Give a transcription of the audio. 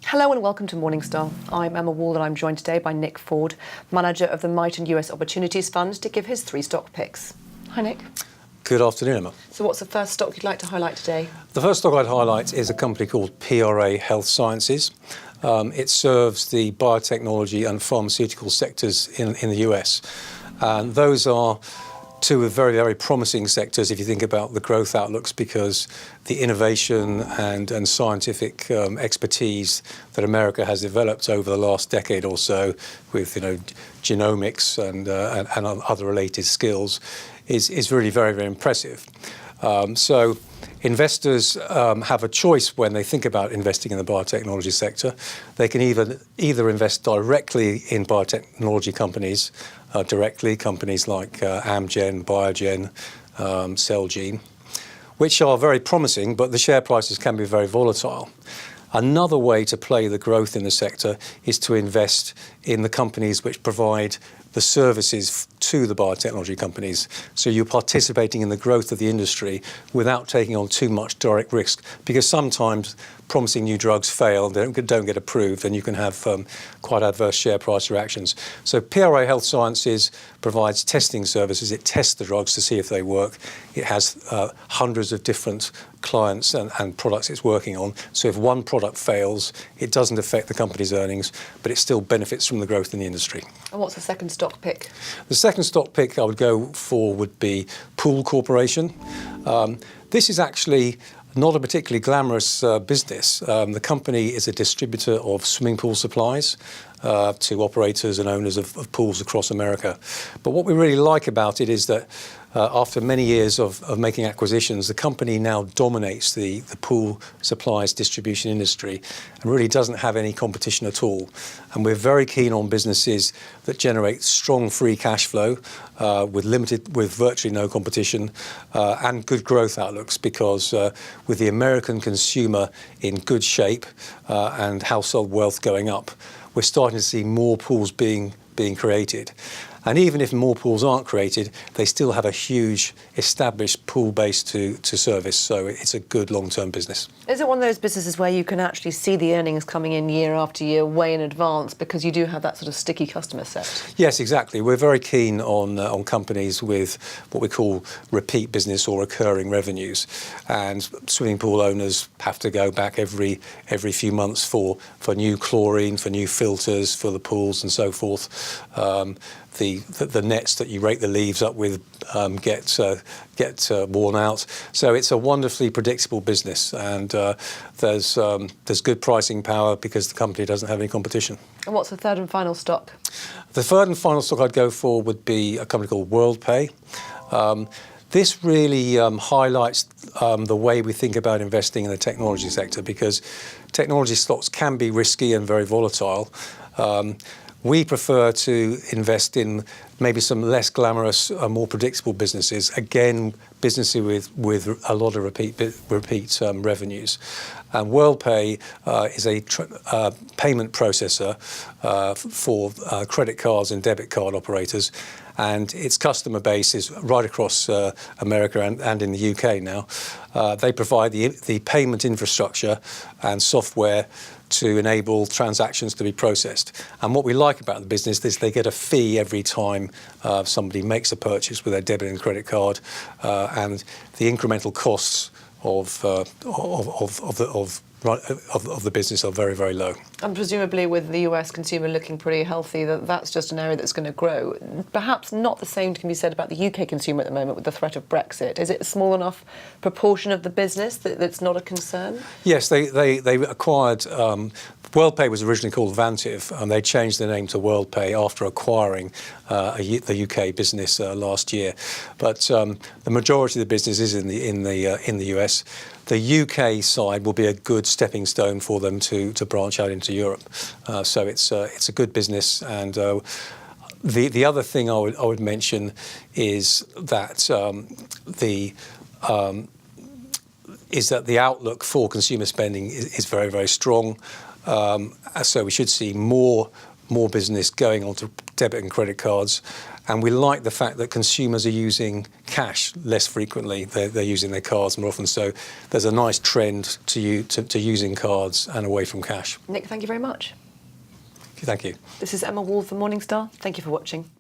Hello and welcome to Morningstar. I'm Emma Wall and I'm joined today by Nick Ford, manager of the Miton US Opportunities Fund, to give his 3 stock picks. Hi Nick. Good afternoon, Emma. So what's the first stock you'd like to highlight today? The first stock I'd highlight is a company called PRA Health Sciences. It serves the biotechnology and pharmaceutical sectors in the US. And those are two very, very promising sectors if you think about the growth outlooks, because the innovation and scientific expertise that America has developed over the last decade or so with genomics and other related skills is really very, very impressive. So investors have a choice when they think about investing in the biotechnology sector. They can either invest directly in biotechnology companies, companies like Amgen, Biogen, Celgene, which are very promising, but the share prices can be very volatile. Another way to play the growth in the sector is to invest in the companies which provide the services to the biotechnology companies. So you're participating in the growth of the industry without taking on too much direct risk, because sometimes promising new drugs fail, they don't get approved, and you can have quite adverse share price reactions. So PRA Health Sciences provides testing services. It tests the drugs to see if they work. It has hundreds of different clients and products it's working on. So if one product fails, it doesn't affect the company's earnings, but it still benefits from the growth in the industry. And what's the second stock pick? The second stock pick I would go for would be Pool Corporation. This is actually not a particularly glamorous business. The company is a distributor of swimming pool supplies to operators and owners of pools across America. But what we really like about it is that after many years of making acquisitions, the company now dominates the pool supplies distribution industry and really doesn't have any competition at all. And we're very keen on businesses that generate strong free cash flow with virtually no competition and good growth outlooks, because with the American consumer in good shape and household wealth going up, we're starting to see more pools being created. And even if more pools aren't created, they still have a huge established pool base to service. So it's a good long-term business. Is it one of those businesses where you can actually see the earnings coming in year after year way in advance, because you do have that sort of sticky customer set? Yes, exactly. We're very keen on companies with what we call repeat business or recurring revenues. And swimming pool owners have to go back every few months for new chlorine, for new filters for the pools and so forth. The nets that you rake the leaves up with get worn out. So it's a wonderfully predictable business, and there's good pricing power because the company doesn't have any competition. And what's the third and final stock? The third and final stock I'd go for would be a company called Worldpay. This really highlights the way we think about investing in the technology sector, because technology stocks can be risky and very volatile. We prefer to invest in maybe some less glamorous, more predictable businesses. Again, businesses with a lot of repeat revenues. And Worldpay is a payment processor for credit cards and debit card operators. And its customer base is right across America and in the UK now. They provide the payment infrastructure and software to enable transactions to be processed. And what we like about the business is they get a fee every time somebody makes a purchase with their debit and credit card, and the incremental costs of the business are very, very low. And presumably with the US consumer looking pretty healthy, that's just an area that's going to grow. Perhaps not the same can be said about the UK consumer at the moment with the threat of Brexit. Is it a small enough proportion of the business that's not a concern? Yes, they acquired... Worldpay was originally called Vantiv, and they changed their name to Worldpay after acquiring the UK business last year. But the majority of the business is in the US. The UK side will be a good stepping stone for them to branch out into Europe. So it's a good business. And the other thing I would mention is that the outlook for consumer spending is very, very strong. So we should see more business going on to debit and credit cards. And we like the fact that consumers are using cash less frequently. They're using their cards more often. So there's a nice trend to using cards and away from cash. Nick, thank you very much. Thank you. This is Emma Wall for Morningstar. Thank you for watching.